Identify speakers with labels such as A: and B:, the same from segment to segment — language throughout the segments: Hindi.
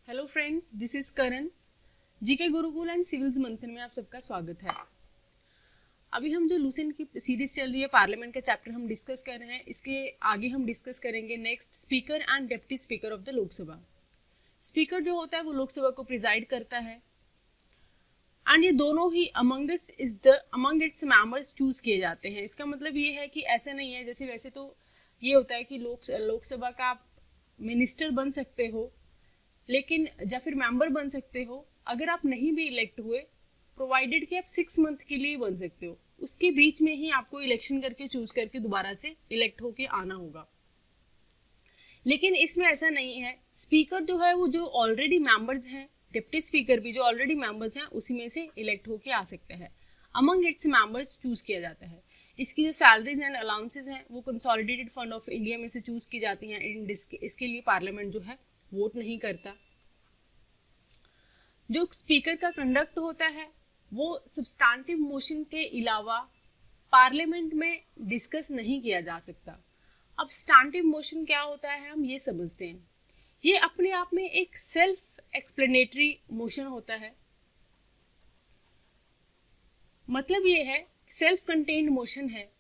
A: Hello friends, this is Karan. GK Gurukul and civils मंथन में आप सबका स्वागत है। अभी हम जो लूसेंट की सीरीज चल रही है पार्लियामेंट का चैप्टर हम डिस्कस कर रहे हैं। इसके आगे हम डिस्कस करेंगे next speaker and deputy speaker of the Lok Sabha. Speaker जो होता है वो लोकसभा को प्रिजाइड करता है एंड ये दोनों ही अमंग इट्स मेंबर्स चूज किए जाते हैं। इसका मतलब ये है कि ऐसा नहीं है जैसे वैसे तो ये होता है कि लोकसभा का आप मिनिस्टर बन सकते हो लेकिन या फिर मेंबर बन सकते हो अगर आप नहीं भी इलेक्ट हुए, प्रोवाइडेड कि आप 6 मंथ के लिए बन सकते हो। उसके बीच में ही आपको इलेक्शन करके चूज करके दोबारा से इलेक्ट होके आना होगा। लेकिन इसमें ऐसा नहीं है। स्पीकर जो है वो जो ऑलरेडी मेंबर्स हैं, डिप्टी स्पीकर भी जो ऑलरेडी मेंबर्स हैं उसी में से इलेक्ट होके आ सकता है। अमंग इट्स मेंबर्स चूज किया जाता है। इसकी जो सैलरीज एंड अलाउंसेस हैं वो कंसोलिडेटेड फंड ऑफ इंडिया में से चूज की जाती हैं। इसके लिए पार्लियामेंट जो है वोट नहीं करता। जो स्पीकर का कंडक्ट होता है वो सब्सटैंटिव मोशन के अलावा पार्लियामेंट में डिस्कस नहीं किया जा सकता। अब सब्सटैंटिव मोशन क्या होता है हम ये समझते हैं। ये अपने आप में एक सेल्फ एक्सप्लेनेटरी मोशन होता है। मतलब ये है सेल्फ कंटेन्ड मोशन है।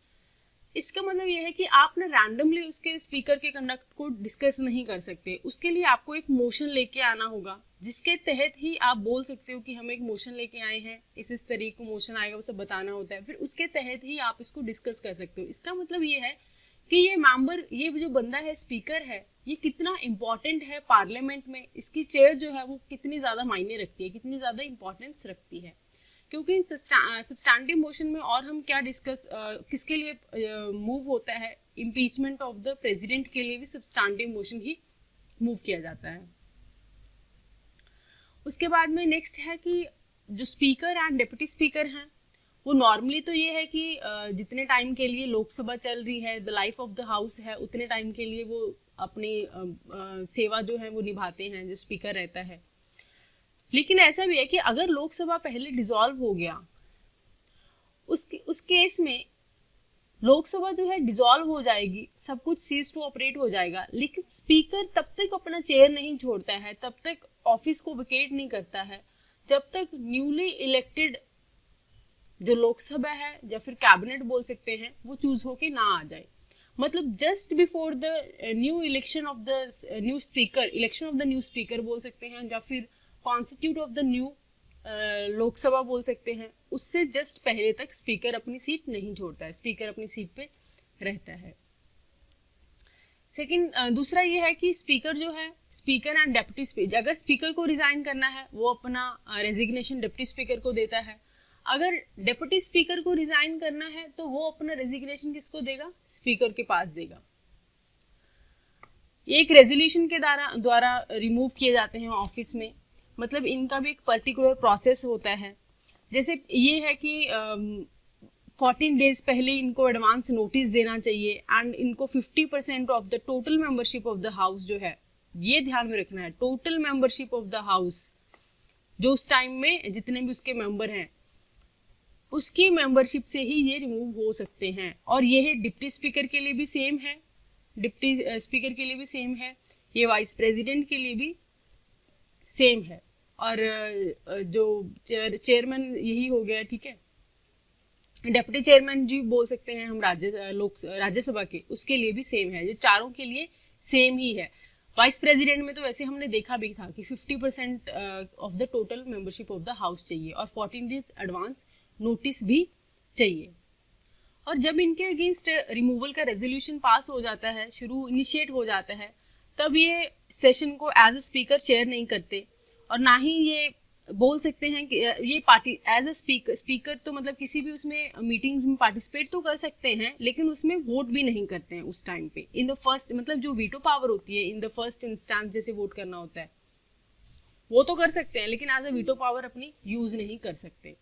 A: इसका मतलब ये है कि आप ना रैंडमली उसके स्पीकर के कंडक्ट को डिस्कस नहीं कर सकते। उसके लिए आपको एक मोशन लेके आना होगा जिसके तहत ही आप बोल सकते हो कि हम एक मोशन लेके आए हैं, इस तरीके को मोशन आएगा वो सब बताना होता है। फिर उसके तहत ही आप इसको डिस्कस कर सकते हो। इसका मतलब ये है कि ये मेंबर, ये जो बंदा है स्पीकर है, ये कितना इंपॉर्टेंट है पार्लियामेंट में। इसकी चेयर जो है वो कितनी ज्यादा मायने रखती है, कितनी ज्यादा इंपॉर्टेंस रखती है। क्योंकि सब्सटैंटिव मोशन में और हम क्या डिस्कस किसके लिए मूव होता है, इम्पीचमेंट ऑफ द प्रेसिडेंट के लिए भी सब्सटैंटिव मोशन ही मूव किया जाता है। उसके बाद में नेक्स्ट है कि जो स्पीकर एंड डिप्टी स्पीकर हैं वो नॉर्मली तो ये है कि जितने टाइम के लिए लोकसभा चल रही है, the life of the house है, उतने टाइम के लिए वो अपनी सेवा जो है वो निभाते हैं जो स्पीकर रहता है। लेकिन ऐसा भी है कि अगर लोकसभा पहले डिसॉल्व हो गया, उस केस में लोकसभा जो है डिसॉल्व हो जाएगी, सब कुछ सीज टू ऑपरेट हो जाएगा। लेकिन स्पीकर तब तक अपना चेयर नहीं छोड़ता है, तब तक ऑफिस को वेकेट नहीं करता है जब तक न्यूली इलेक्टेड जो लोकसभा है या फिर कैबिनेट बोल सकते हैं वो चूज होके ना आ जाए। मतलब just before the new election of the new speaker, election of the new speaker बोल सकते हैं या फिर constitute of the new Lok Sabha बोल सकते हैं, उससे जस्ट पहले तक स्पीकर अपनी सीट नहीं छोड़ता है, स्पीकर अपनी सीट पे रहता है। सेकंड दूसरा ये है कि स्पीकर जो है, स्पीकर एंड डिप्टी स्पीकर, अगर स्पीकर को रिजाइन करना है वो अपना रेजिग्नेशन डिप्टी स्पीकर को देता है। अगर डिप्टी स्पीकर को रिजाइन करना है तो वो अपना रेजिग्नेशन किसको देगा, स्पीकर के पास देगा। ये एक रेजोल्यूशन के द्वारा रिमूव किए जाते हैं ऑफिस में। मतलब इनका भी एक पर्टिकुलर प्रोसेस होता है। जैसे ये है कि 14 डेज पहले इनको एडवांस नोटिस देना चाहिए एंड इनको 50% of the total membership of the house जो है, ये ध्यान में रखना है, total membership of the house जो उस टाइम में जितने भी उसके मेंबर हैं उसकी मेंबरशिप से ही ये रिमूव हो सकते हैं। और ये डिप्टी स्पीकर के लिए भी सेम है, डिप्टी स्पीकर के लिए भी सेम है, ये वाइस प्रेसिडेंट के लिए भी सेम है, और जो चेयरमैन यही हो गया, ठीक है। डिप्टी चेयरमैन जी बोल सकते हैं हम राज्यसभा के, उसके लिए भी सेम है। ये चारों के लिए सेम ही है। वाइस प्रेसिडेंट में तो वैसे हमने देखा भी था कि 50% of the total membership of the house चाहिए और 14 डेज एडवांस नोटिस भी चाहिए। और जब इनके अगेंस्ट रिमूवल का रेजोल्यूशन पास हो जाता है, शुरू इनिशिएट हो जाता है, तब ये सेशन को एज अ स्पीकर चेयर नहीं करते और ना ही ये बोल सकते हैं कि ये पार्टी एज अ स्पीकर तो मतलब किसी भी उसमें मीटिंग्स में पार्टिसिपेट तो कर सकते हैं लेकिन उसमें वोट भी नहीं करते हैं उस टाइम पे। इन द फर्स्ट, मतलब जो वीटो पावर होती है इन द फर्स्ट इंस्टेंस, जैसे वोट करना होता है वो तो कर सकते हैं लेकिन एज अ वीटो पावर अपनी यूज नहीं कर सकते।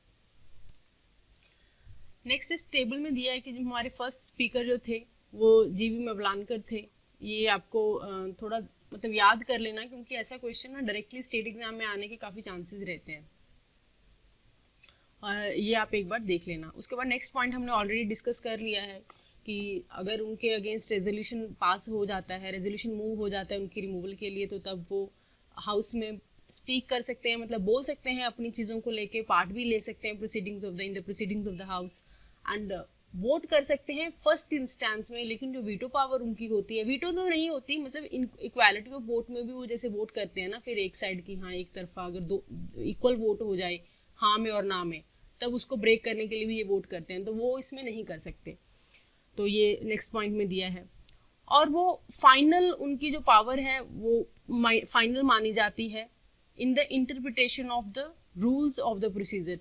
A: नेक्स्ट इस टेबल में दिया है कि जो हमारे फर्स्ट स्पीकर जो थे वो जीवी मवलानकर थे। ये आपको थोड़ा मतलब याद कर लेना क्योंकि ऐसा क्वेश्चन ना डायरेक्टली स्टेट एग्जाम में आने के काफ़ी चांसेस रहते हैं, और ये आप एक बार देख लेना। उसके बाद नेक्स्ट पॉइंट हमने ऑलरेडी डिस्कस कर लिया है कि अगर उनके अगेंस्ट रेजोल्यूशन पास हो जाता है, रेजोल्यूशन मूव हो जाता है उनकी रिमूवल के लिए, तो तब वो हाउस में स्पीक कर सकते हैं, मतलब बोल सकते हैं अपनी चीज़ों को लेके, पार्ट भी ले सकते हैं in the proceedings of the house, and vote कर सकते हैं फर्स्ट इंस्टेंस में। लेकिन जो वीटो पावर उनकी होती है, वीटो तो नहीं होती, मतलब इक्वालिटी ऑफ वोट में भी वो जैसे वोट करते हैं ना, फिर एक साइड की, हाँ एक तरफा अगर दो इक्वल वोट हो जाए हाँ में और ना में, तब उसको ब्रेक करने के लिए भी ये वोट करते हैं, तो वो इसमें नहीं कर सकते। तो ये नेक्स्ट पॉइंट में दिया है। और वो फाइनल, उनकी जो पावर है वो फाइनल मानी जाती है in the interpretation of the rules of the procedure.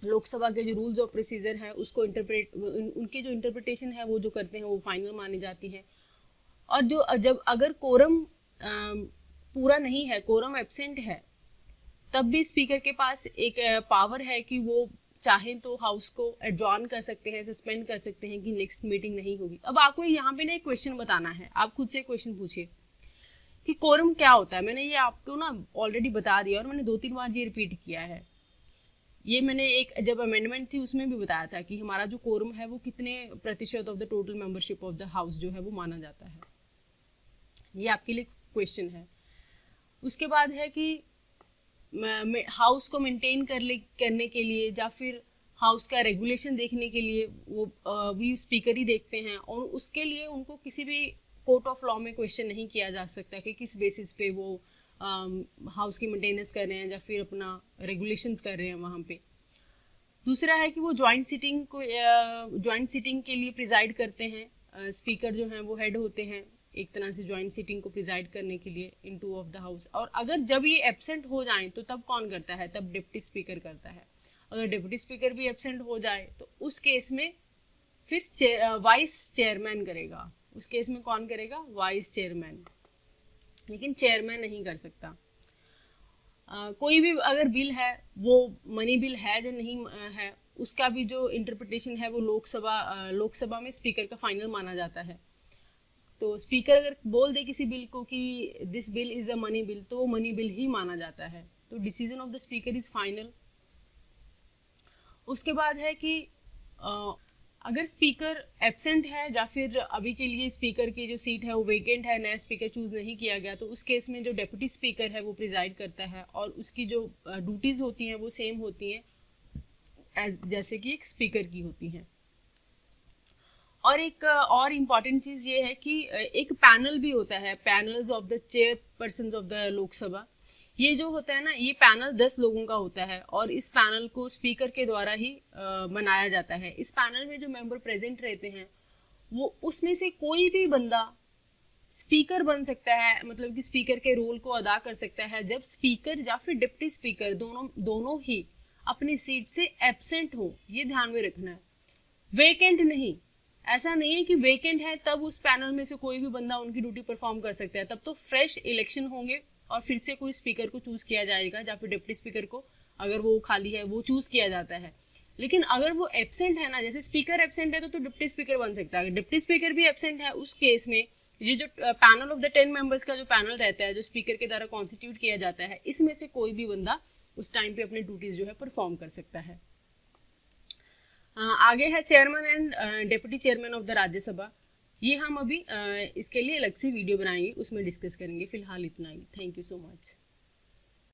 A: Lok Sabha के जो रूल्स ऑफ प्रोसीजर है उसको उनकी जो इंटरप्रिटेशन है वो जो करते हैं वो फाइनल मानी जाती है। और जो जब अगर कोरम पूरा नहीं है, कोरम एब्सेंट है, तब भी स्पीकर के पास एक पावर है कि वो चाहें तो हाउस को एडजॉर्न कर सकते हैं, सस्पेंड कर सकते हैं कि नेक्स्ट मीटिंग नहीं होगी। अब आपको यहाँ पे ना एक क्वेश्चन बताना है, आप खुद से क्वेश्चन पूछिए कि कोरम क्या होता है। मैंने ये आपको ना ऑलरेडी बता दिया और मैंने 2-3 बार ये रिपीट किया है। ये मैंने एक जब अमेंडमेंट थी उसमें भी बताया था कि हमारा जो कोरम है वो कितने प्रतिशत of the total membership of the house जो है वो माना जाता है। ये आपके लिए क्वेश्चन है। उसके बाद है कि हाउस को मेंटेन करने के लिए या फिर हाउस का रेगुलेशन देखने के लिए वो भी स्पीकर ही देखते हैं, और उसके लिए उनको किसी भी कोर्ट ऑफ लॉ में क्वेश्चन नहीं किया जा सकता कि किस बेसिस पे वो हाउस की मेंटेनेंस कर रहे हैं या फिर अपना रेगुलेशंस कर रहे हैं वहाँ पे। दूसरा है कि वो ज्वाइंट सिटिंग के लिए प्रिजाइड करते हैं। स्पीकर जो हैं वो हेड होते हैं एक तरह से ज्वाइंट सिटिंग को प्रिजाइड करने के लिए इन टू ऑफ द हाउस। और अगर जब ये एब्सेंट हो जाए तो तब कौन करता है? तब डिप्टी स्पीकर करता है। अगर डिप्टी स्पीकर भी एब्सेंट हो जाए तो उस केस में फिर वाइस चेयरमैन करेगा। उस केस में कौन करेगा? वाइस चेयरमैन, लेकिन चेयरमैन नहीं कर सकता। कोई भी अगर बिल है, वो मनी बिल है या नहीं है, उसका भी जो इंटरप्रिटेशन है वो लोकसभा में स्पीकर का फाइनल माना जाता है। तो स्पीकर अगर बोल दे किसी बिल को कि this bill is a money bill, तो वो मनी बिल ही माना जाता है। तो decision of the speaker is final. उसके बाद है कि अगर स्पीकर एब्सेंट है या फिर अभी के लिए स्पीकर की जो सीट है वो वेकेंट है, नया स्पीकर चूज नहीं किया गया, तो उस केस में जो डेप्यूटी स्पीकर है वो प्रिजाइड करता है और उसकी जो ड्यूटीज होती हैं वो सेम होती हैं जैसे कि एक स्पीकर की होती हैं। और एक और इम्पॉर्टेंट चीज़ ये है कि एक पैनल भी होता है, panels of the chairperson of the Lok Sabha. ये जो होता है ना, ये पैनल 10 लोगों का होता है और इस पैनल को स्पीकर के द्वारा ही बनाया जाता है। इस पैनल में जो मेंबर प्रेजेंट रहते हैं वो उसमें से कोई भी बंदा स्पीकर बन सकता है, मतलब कि स्पीकर के रोल को अदा कर सकता है जब स्पीकर या फिर डिप्टी स्पीकर दोनों ही अपनी सीट से एब्सेंट हो। ये ध्यान में रखना है, वेकेंट नहीं। ऐसा नहीं है कि वेकेंट है तब उस पैनल में से कोई भी बंदा उनकी ड्यूटी परफॉर्म कर सकता है। तब तो फ्रेश इलेक्शन होंगे और फिर से कोई स्पीकर को चूज किया जाएगा या फिर डिप्टी स्पीकर को, अगर वो खाली है वो चूज किया जाता है। लेकिन अगर वो एब्सेंट है ना, जैसे स्पीकर एब्सेंट है तो डिप्टी स्पीकर बन सकता है। अगर डिप्टी स्पीकर भी एब्सेंट है उस केस में ये जो पैनल ऑफ द 10 मेंबर्स का जो पैनल रहता है, जो स्पीकर के द्वारा कॉन्स्टिट्यूट किया जाता है, इसमें से कोई भी बंदा उस टाइम पे अपनी ड्यूटीज जो है परफॉर्म कर सकता है। आगे है chairman and deputy chairman of the Rajya Sabha. ये हम अभी इसके लिए अलग से वीडियो बनाएंगे, उसमें डिस्कस करेंगे। फिलहाल इतना ही। Thank you so much.